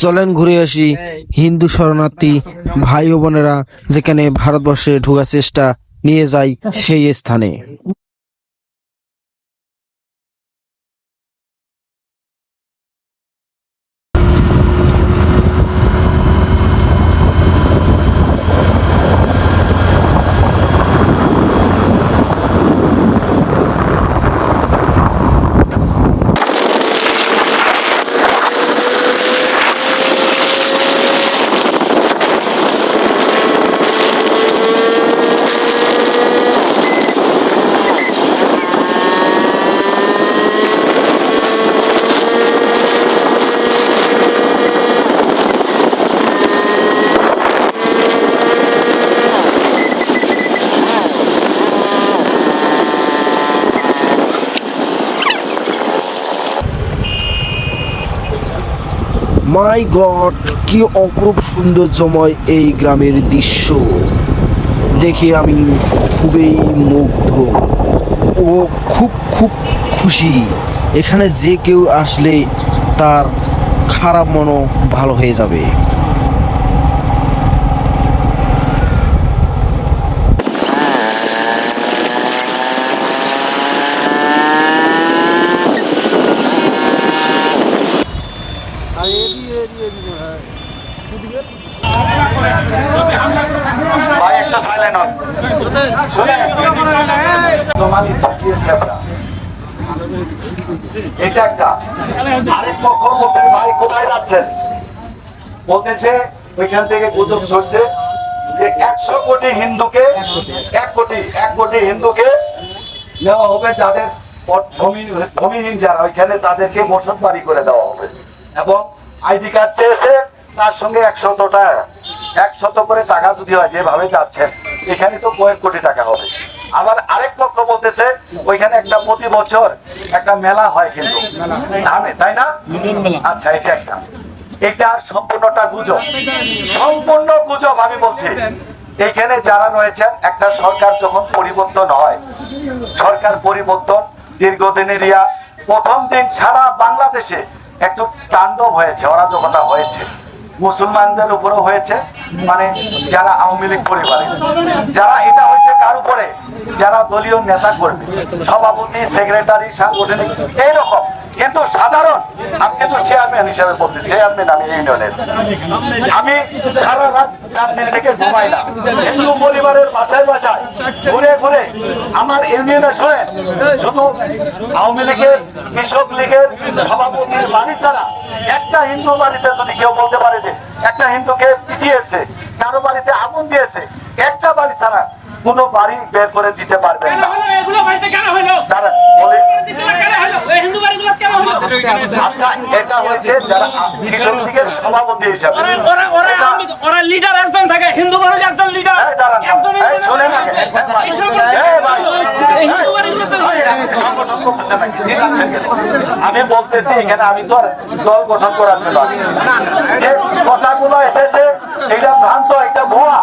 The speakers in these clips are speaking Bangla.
চলেন ঘুরে আসি হিন্দু শরণার্থী ভাই ও বোনেরা যেখানে ভারতবর্ষে ঢোকার চেষ্টা নিয়ে যায় সেই স্থানে। মাই গড, কি অপরূপ সৌন্দর্যময় এই গ্রামের দৃশ্য দেখে আমি খুবই মুগ্ধ ও খুব খুব খুশি। এখানে যে কেউ আসলে তার খারাপ মনও ভালো হয়ে যাবে। ভাই একটা সাইলেন্ট হন, তোমার ইচ্ছা কি সেটা এটা একটা আরেক পক্ষ বলতে ভাই কোথায় যাচ্ছেন বলতেছে ওইখান থেকে গুজব ছড়ছে যে 100 কোটি হিন্দুকে 1 কোটি হিন্দুকে নেওয়া হবে, যাদের ভূমিহীন যারা ওইখানে তাদেরকে বসত বাড়ি করে দেওয়া হবে এবং আইডি কার্ড চেয়েছে তার সঙ্গে 100 করে টাকা যদি হয় যেভাবে যাচ্ছেন এখানে তো কয়েক কোটি টাকা হবে। আবার আরেক পক্ষ বলতেছে ওইখানে একটা প্রতি বছর একটা মেলা হয় কিন্তু ধামে, তাই না? আচ্ছা, এটা সম্পূর্ণটা গুজব, সম্পূর্ণ গুজব। আমি বলছি এখানে যারা রয়েছেন, একটা সরকার যখন পরিবর্তন হয়, সরকার পরিবর্তন দীর্ঘদিনের প্রথম দিন সারা বাংলাদেশে একটু তাণ্ডব হয়েছে, অরাজকতা হয়েছে, মুসলমানদের উপরও হয়েছে, মানে যারা আওয়ামী লীগ পরিবারে যারা, এটা হয়েছে কার উপরে? যারা দলীয় নেতা কর্মী, সভাপতি, সেক্রেটারি, সাংগঠনিক এইরকম। কিন্তু সাধারণ, আমি কিন্তু চেয়ারম্যান হিসেবে বলছি, চেয়ারম্যান আমি ইউনিয়নের, আমি সারা রাত 4 দিন থেকে ঘুমাই না, হিন্দু পরিবারের বাসায় ঘুরে ঘুরে আমার ইউনিয়নে শুনে শুধু আওয়ামী লীগের, কৃষক লীগের সভাপতির বাড়ি ছাড়া একটা হিন্দু বাড়িতে যদি কেউ বলতে পারে যে একটা হিন্দুকে পিটিয়েছে, কারো বাড়িতে আগুন দিয়েছে, একটা বাড়ি ছাড়া কোনো বাড়ি বের করে দিতে পারবে না। আচ্ছা, এটা হয়েছে যারা কৃষক লীগের সভাপতি হিসাবে, লিডার একজন থাকে, হিন্দু বাড়ির একজন লিডার, আমি বলতেছি এখানে আমি তো দল গঠন করার জন্য যে কথাগুলো এসেছে এটা ভ্রান্ত, এটা ভুয়া,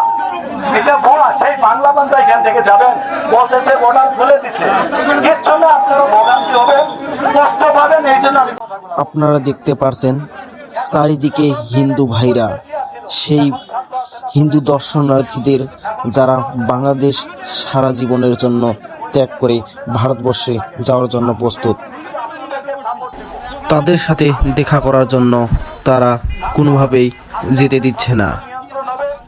এটা ভুয়া। সেই বাংলা বান্ধা এখান থেকে যাবেন, বলতেছে ভোটার খুলে দিছে, কিচ্ছু না, আপনারা ভোগান্তি হবেন, কষ্ট পাবেন। এই জন্য আমি আপনারা দেখতে পারছেন চারিদিকে হিন্দু ভাইরা, সেই হিন্দু দর্শনার্থীদের যারা বাংলাদেশ সারা জীবনের জন্য ত্যাগ করে ভারতবর্ষে যাওয়ার জন্য প্রস্তুত, তাদের সাথে দেখা করার জন্য তারা কোনোভাবেই যেতে দিচ্ছে না।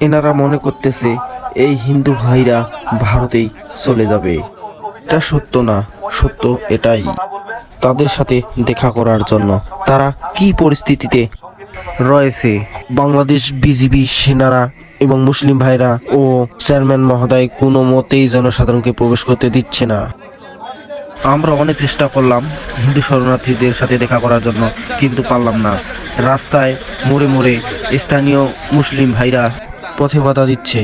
এনারা মনে করতেছে এই হিন্দু ভাইরা ভারতেই চলে যাবে। এটা সত্য না, সত্য এটাই। তাদের সাথে দেখা করার জন্য তারা কি পরিস্থিতিতে রয়েছে, বাংলাদেশ বিজিবি সেনারা এবং মুসলিম ভাইরা ও চেয়ারম্যান মহোদয় কোনো মতেই জনসাধারণকে প্রবেশ করতে দিচ্ছে না। আমরা অনেক চেষ্টা করলাম হিন্দু শরণার্থীদের সাথে দেখা করার জন্য, কিন্তু পারলাম না। রাস্তায় মোড়ে মোড়ে স্থানীয় মুসলিম ভাইরা পথে বাধা দিচ্ছে।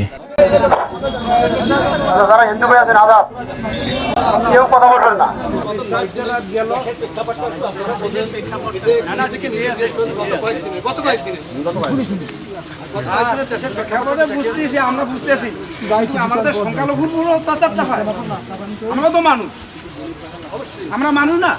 যারা হিন্দু ভাই আছেন আদাব, কেউ কথা বলবেন না। আমরা বুঝতেছি আমাদের সংখ্যালঘুর অত্যাচারটা হয়, আমরা তো মানুষ, আমরা মানুষ না।